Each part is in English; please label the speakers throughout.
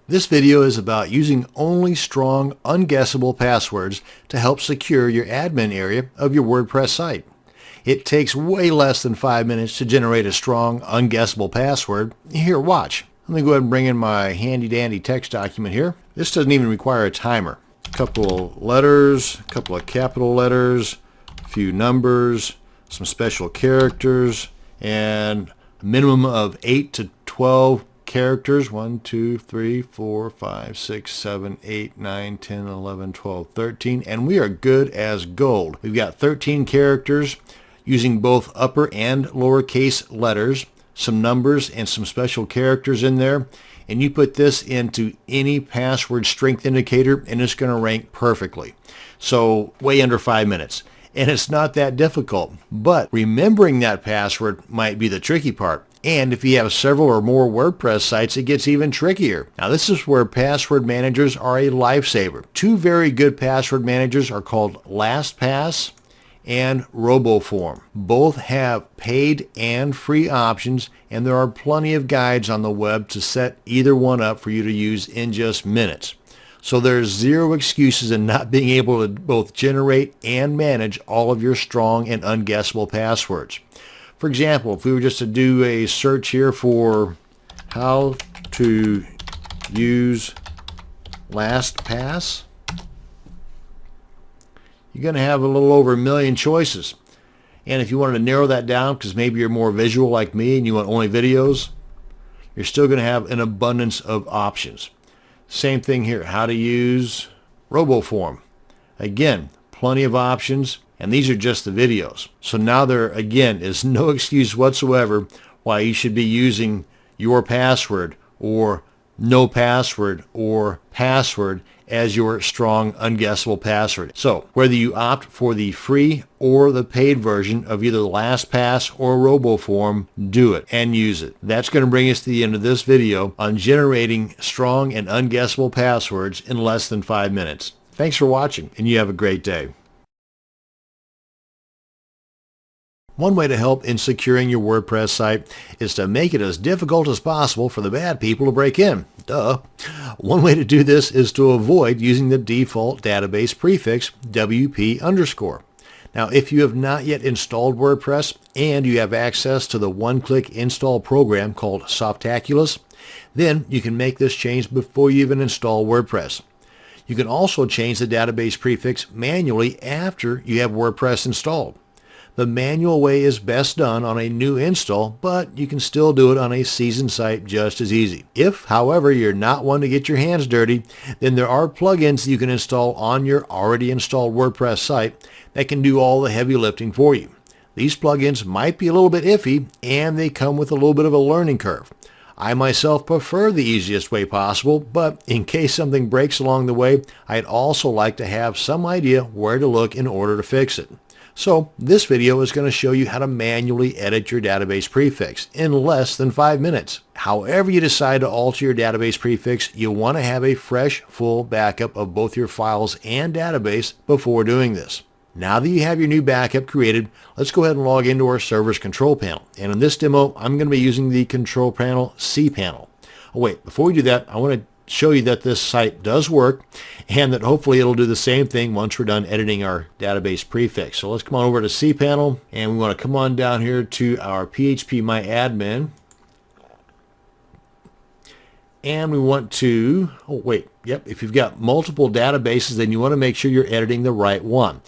Speaker 1: This video is about using only strong, unguessable passwords to help secure your admin area of your WordPress site. It takes way less than 5 minutes to generate a strong, unguessable password. Here, watch. Let me go ahead and bring in my handy-dandy text document here. This doesn't even require a timer. A couple of letters, a couple of capital letters, a few numbers, some special characters, and a minimum of 8 to 12 characters. 1, 2, 3, 4, 5, 6, 7, 8, 9, 10, 11, 12, 13, and we are good as gold. We've got 13 characters using both upper and lowercase letters, some numbers and some special characters in there, and you put this into any password strength indicator and it's going to rank perfectly. So way under 5 minutes. And it's not that difficult, but remembering that password might be the tricky part. And if you have several or more WordPress sites, it gets even trickier. Now this is where password managers are a lifesaver. Two very good password managers are called LastPass and RoboForm. Both have paid and free options, and there are plenty of guides on the web to set either one up for you to use in just minutes. So there's zero excuses in not being able to both generate and manage all of your strong and unguessable passwords. For example, if we were just to do a search here for how to use LastPass, you're going to have a little over 1 million choices. And if you wanted to narrow that down, because maybe you're more visual like me and you want only videos, you're still going to have an abundance of options. Same thing here, how to use RoboForm. Again, plenty of options, and these are just the videos. So now there, again, is no excuse whatsoever why you should be using your password or no password or password as your strong, unguessable password. So whether you opt for the free or the paid version of either LastPass or RoboForm, do it and use it. That's going to bring us to the end of this video on generating strong and unguessable passwords in less than 5 minutes. Thanks for watching, and you have a great day. One way to help in securing your WordPress site is to make it as difficult as possible for the bad people to break in. Duh. One way to do this is to avoid using the default database prefix WP_. Now, if you have not yet installed WordPress and you have access to the one-click install program called Softaculous, then you can make this change before you even install WordPress. You can also change the database prefix manually after you have WordPress installed. The manual way is best done on a new install, but you can still do it on a seasoned site just as easy. If, however, you're not one to get your hands dirty, then there are plugins you can install on your already installed WordPress site that can do all the heavy lifting for you. These plugins might be a little bit iffy, and they come with a little bit of a learning curve. I myself prefer the easiest way possible, but in case something breaks along the way, I'd also like to have some idea where to look in order to fix it. So this video is going to show you how to manually edit your database prefix in less than 5 minutes. However you decide to alter your database prefix, you want to have a fresh, full backup of both your files and database before doing this. Now that you have your new backup created, let's go ahead and log into our server's control panel. And in this demo, I'm going to be using the control panel cPanel. Oh wait, before we do that, I want to show you that this site does work and that hopefully it'll do the same thing once we're done editing our database prefix. So let's come on over to cPanel, and we want to come on down here to our phpMyAdmin, and we want to, if you've got multiple databases, then you want to make sure you're editing the right one.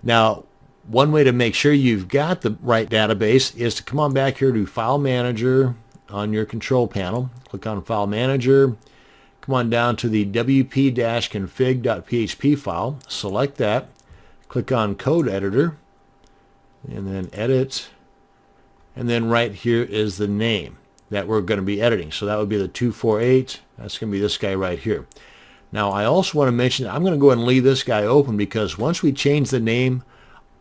Speaker 1: Now, one way to make sure you've got the right database is to come on back here to File Manager on your control panel, click on File Manager, come on down to the wp-config.php file, select that, click on Code Editor, and then Edit, and then right here is the name that we're going to be editing. So that would be the 248, that's going to be this guy right here. Now I also want to mention that I'm going to go ahead and leave this guy open because once we change the name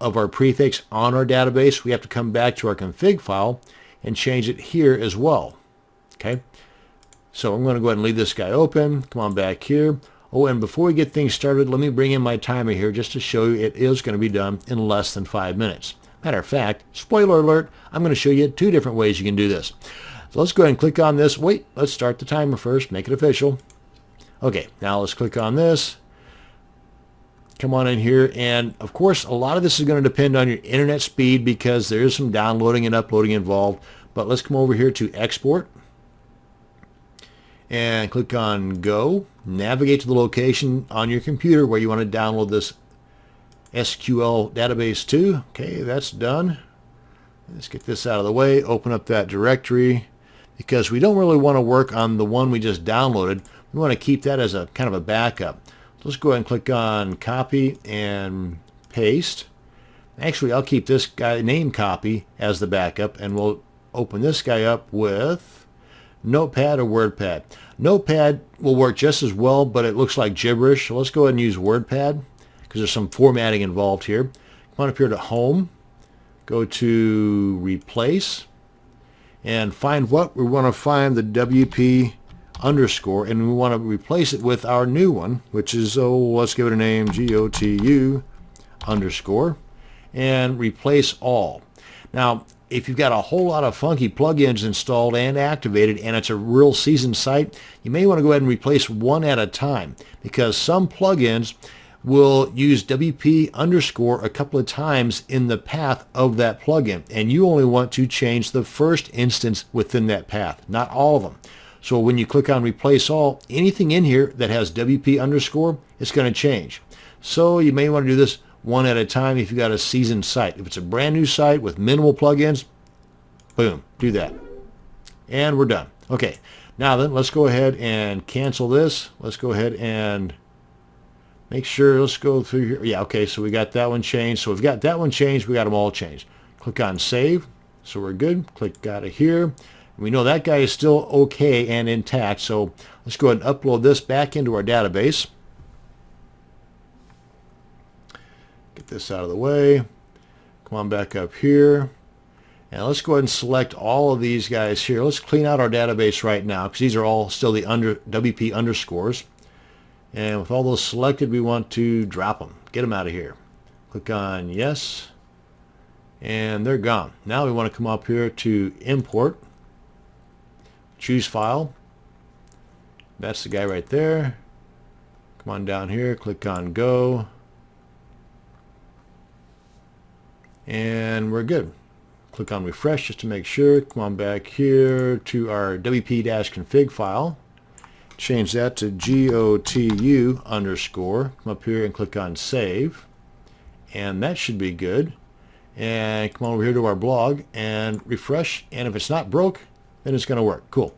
Speaker 1: of our prefix on our database, we have to come back to our config file and change it here as well. Okay? So I'm going to go ahead and leave this guy open. Come on back here. Oh, and before we get things started, let me bring in my timer here just to show you it is going to be done in less than 5 minutes. Matter of fact, spoiler alert, I'm going to show you 2 different ways you can do this. So let's go ahead and click on this. Wait, let's start the timer first, make it official. Okay, now let's click on this. Come on in here, and of course a lot of this is going to depend on your internet speed because there is some downloading and uploading involved. But let's come over here to export and click on go. Navigate to the location on your computer where you want to download this SQL database to. Okay, that's done. Let's get this out of the way. Open up that directory because we don't really want to work on the one we just downloaded. We want to keep that as a kind of a backup. Let's go ahead and click on copy and paste. Actually, I'll keep this guy name copy as the backup, and we'll open this guy up with Notepad or WordPad. Notepad will work just as well, but it looks like gibberish. So let's go ahead and use WordPad because there's some formatting involved here. Come on up here to Home. Go to Replace and find what we want to find, the WP underscore, and we want to replace it with our new one, which is, let's give it a name, GOTU underscore, and replace all. Now, if you've got a whole lot of funky plugins installed and activated and it's a real seasoned site, you may want to go ahead and replace one at a time because some plugins will use WP underscore a couple of times in the path of that plugin, and you only want to change the first instance within that path, not all of them. So when you click on replace all, anything in here that has WP underscore, it's going to change. So you may want to do this one at a time if you've got a seasoned site. If it's a brand new site with minimal plugins, boom, do that. And we're done. Okay, now then let's go ahead and cancel this. Let's go ahead and make sure, let's go through here. Yeah, okay, so we got that one changed. So we've got that one changed, we got them all changed. Click on save, so we're good. Click out of here. We know that guy is still okay and intact, so let's go ahead and upload this back into our database. Get this out of the way. Come on back up here. And let's go ahead and select all of these guys here. Let's clean out our database right now because these are all still the WP underscores. And with all those selected, we want to drop them. Get them out of here. Click on yes. And they're gone. Now we want to come up here to import. Choose file. That's the guy right there. Come on down here, click on go. And we're good. Click on refresh just to make sure. Come on back here to our wp-config file. Change that to GOTU underscore. Come up here and click on save. And that should be good. And come over here to our blog and refresh. And if it's not broke, then it's going to work. Cool.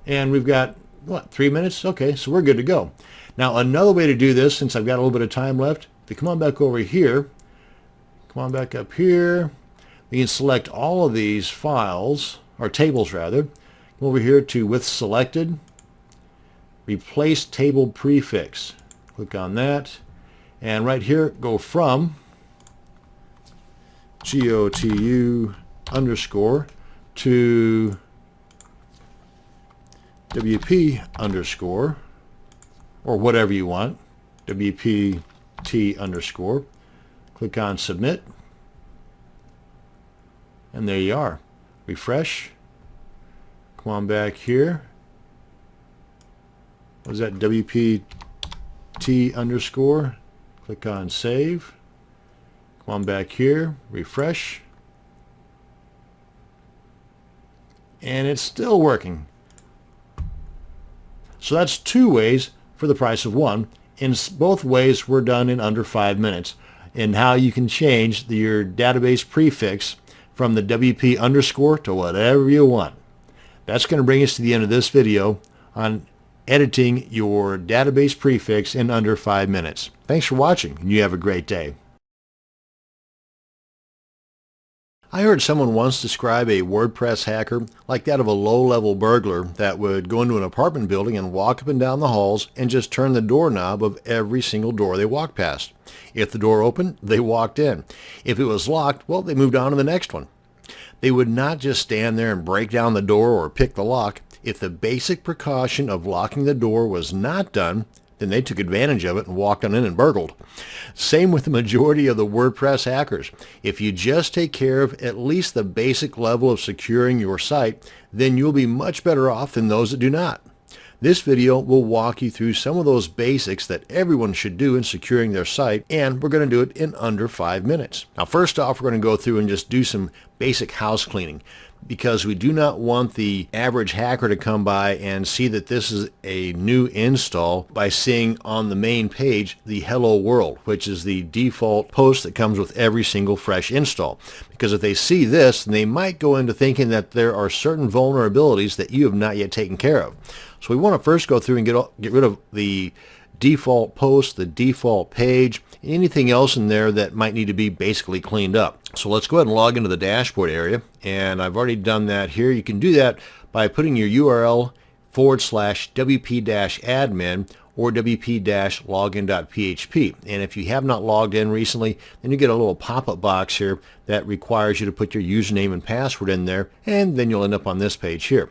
Speaker 1: And we've got, what, 3 minutes? Okay, so we're good to go. Now, another way to do this, since I've got a little bit of time left, if you come on back over here, come on back up here, we can select all of these files, or tables rather. Come over here to with selected, replace table prefix. Click on that. And right here, go from GOTU underscore to WP underscore, or whatever you want, WPT underscore. Click on submit. And there you are. Refresh. Come on back here. What is that? WPT underscore. Click on save. Come on back here. Refresh. And it's still working. So that's 2 ways for the price of 1. In both ways were done in under 5 minutes. And how you can change your database prefix from the WP underscore to whatever you want. That's going to bring us to the end of this video on editing your database prefix in under 5 minutes. Thanks for watching, and you have a great day. I heard someone once describe a WordPress hacker like that of a low-level burglar that would go into an apartment building and walk up and down the halls and just turn the doorknob of every single door they walked past. If the door opened, they walked in. If it was locked, well, they moved on to the next one. They would not just stand there and break down the door or pick the lock. If the basic precaution of locking the door was not done, then they took advantage of it and walked on in and burgled. Same with the majority of the WordPress hackers. If you just take care of at least the basic level of securing your site, then you'll be much better off than those that do not. This video will walk you through some of those basics that everyone should do in securing their site, and we're going to do it in under 5 minutes. Now, first off, we're going to go through and just do some basic house cleaning, because we do not want the average hacker to come by and see that this is a new install by seeing on the main page the hello world, which is the default post that comes with every single fresh install. Because if they see this, they might go into thinking that there are certain vulnerabilities that you have not yet taken care of. So we want to first go through and get rid of the default post, the default page, anything else in there that might need to be basically cleaned up. So let's go ahead and log into the dashboard area, and I've already done that here. You can do that by putting your URL /wp-admin or wp-login.php. And if you have not logged in recently, then you get a little pop-up box here that requires you to put your username and password in there, and then you'll end up on this page here.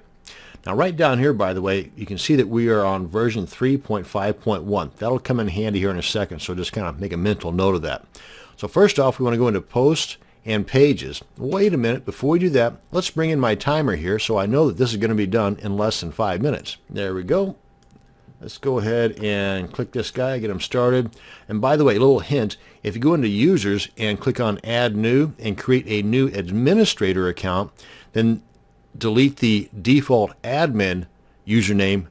Speaker 1: Now, right down here, by the way, you can see that we are on version 3.5.1. That'll come in handy here in a second, so just kind of make a mental note of that. So first off, we want to go into Post and Pages. Wait a minute. Before we do that, let's bring in my timer here so I know that this is going to be done in less than 5 minutes. There we go. Let's go ahead and click this guy, get him started. And by the way, a little hint, if you go into Users and click on Add New and create a new administrator account, then delete the default admin username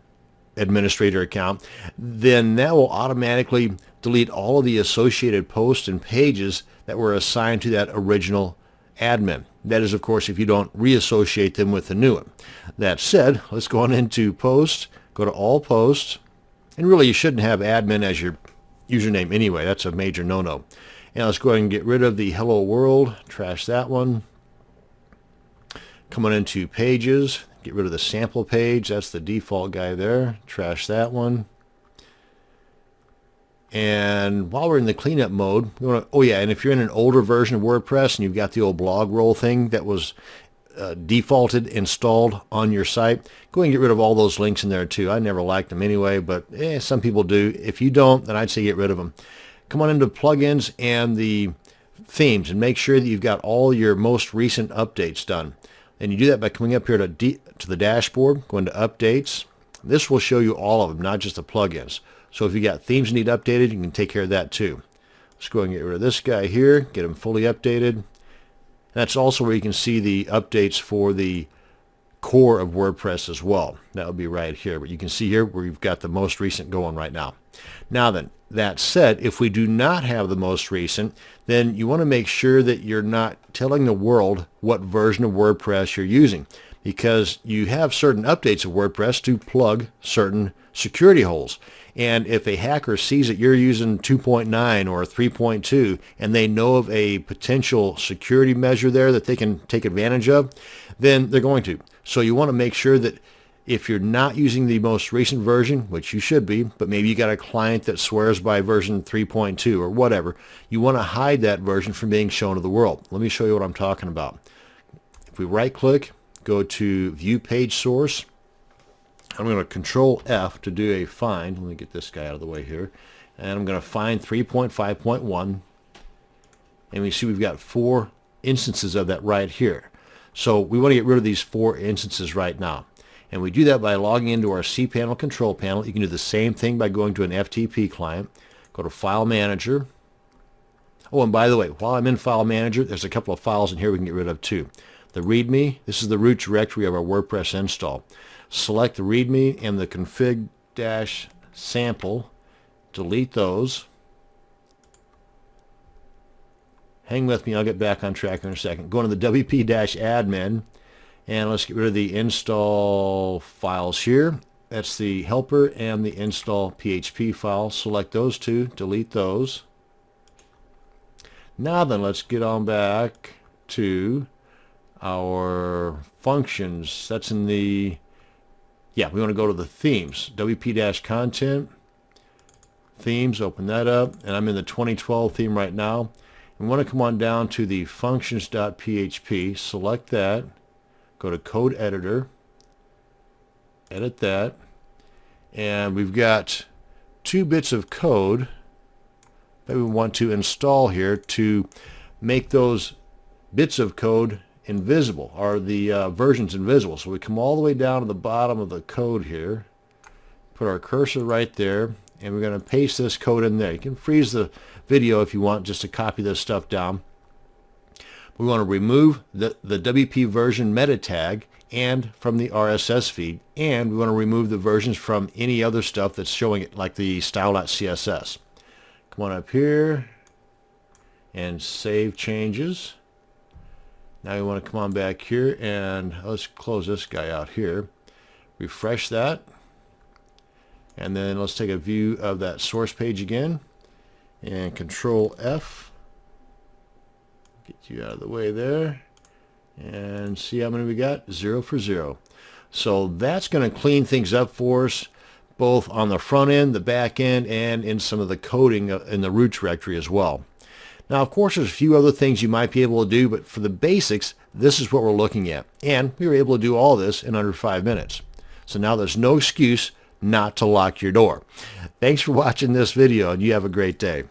Speaker 1: administrator account, then that will automatically delete all of the associated posts and pages that were assigned to that original admin. That is, of course, if you don't reassociate them with the new one. That said, let's go on into Post, go to All Posts, and really you shouldn't have admin as your username anyway. That's a major no-no. And let's go ahead and get rid of the Hello World, trash that one. Come on into Pages, get rid of the sample page, that's the default guy there, trash that one. And while we're in the cleanup mode, we want to, oh yeah, and if you're in an older version of WordPress and you've got the old blog roll thing that was defaulted installed on your site, go ahead and get rid of all those links in there too. I never liked them anyway, but some people do. If you don't, then I'd say get rid of them. Come on into plugins and the themes and make sure that you've got all your most recent updates done. And you do that by coming up here to the dashboard, going to Updates. This will show you all of them, not just the plugins. So if you got themes that need updated, you can take care of that too. Let's go ahead and get rid of this guy here, get him fully updated. And that's also where you can see the updates for the core of WordPress as well. That would be right here. But you can see here where we've got the most recent going right now. Now then, that said, if we do not have the most recent, then you want to make sure that you're not telling the world what version of WordPress you're using, because you have certain updates of WordPress to plug certain security holes. And if a hacker sees that you're using 2.9 or 3.2 and they know of a potential security measure there that they can take advantage of, then they're going to. So you want to make sure that if you're not using the most recent version, which you should be, but maybe you got a client that swears by version 3.2 or whatever, you want to hide that version from being shown to the world. Let me show you what I'm talking about. If we right click, go to View Page Source, I'm going to Control F to do a find. Let me get this guy out of the way here. And I'm going to find 3.5.1. And we see we've got 4 instances of that right here. So we want to get rid of these 4 instances right now. And we do that by logging into our cPanel control panel. You can do the same thing by going to an FTP client. Go to File Manager. Oh, and by the way, while I'm in File Manager, there's a couple of files in here we can get rid of too. The README, this is the root directory of our WordPress install. Select the README and the config-sample. Delete those. Hang with me, I'll get back on track in a second. Go into the wp-admin. And let's get rid of the install files here. That's the helper and the install PHP file. Select those two, delete those. Now then, let's get on back to our functions. That's in the, we want to go to the themes. WP-content, themes, open that up. And I'm in the 2012 theme right now. We want to come on down to the functions.php, select that. Go to Code Editor, edit that, and we've got 2 bits of code that we want to install here to make those bits of code invisible, or the versions invisible. So we come all the way down to the bottom of the code here, put our cursor right there, and we're going to paste this code in there. You can freeze the video if you want just to copy this stuff down. We want to remove the WP version meta tag and from the RSS feed, and we want to remove the versions from any other stuff that's showing it, like the style.css. Come on up here and save changes. Now we want to come on back here and let's close this guy out here. Refresh that. And then let's take a view of that source page again. And Control F. Get you out of the way there. And see how many we got? 0 for 0. So that's going to clean things up for us, both on the front end, the back end, and in some of the coding in the root directory as well. Now, of course, there's a few other things you might be able to do, but for the basics, this is what we're looking at. And we were able to do all this in under 5 minutes. So now there's no excuse not to lock your door. Thanks for watching this video, and you have a great day.